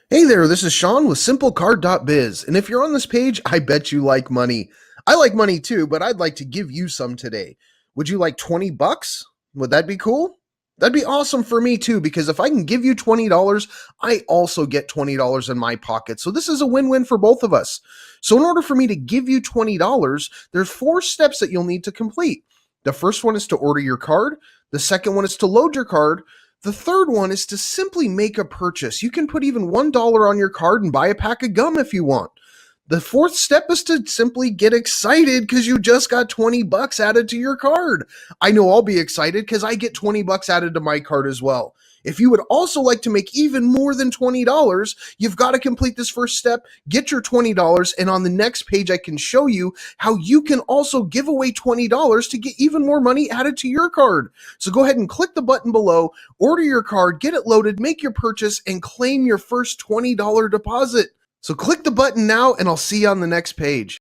Hey there, this is Sean with SimpleCard.biz, and if you're on this page, I bet you like money. I like money too, but I'd like to give you some today. Would you like 20 bucks? Would that be cool? That'd be awesome for me too, because if I can give you $20, I also get $20 in my pocket. So this is a win-win for both of us. So in order for me to give you $20, there's 4 steps that you'll need to complete. The first one is to order your card. The second one is to load your card. The third one is to simply make a purchase. You can put even $1 on your card and buy a pack of gum if you want. The fourth step is to simply get excited because you just got 20 bucks added to your card. I know I'll be excited because I get 20 bucks added to my card as well. If you would also like to make even more than $20, you've got to complete this first step, get your $20, and on the next page I can show you how you can also give away $20 to get even more money added to your card. So go ahead and click the button below, order your card, get it loaded, make your purchase, and claim your first $20 deposit. So click the button now and I'll see you on the next page.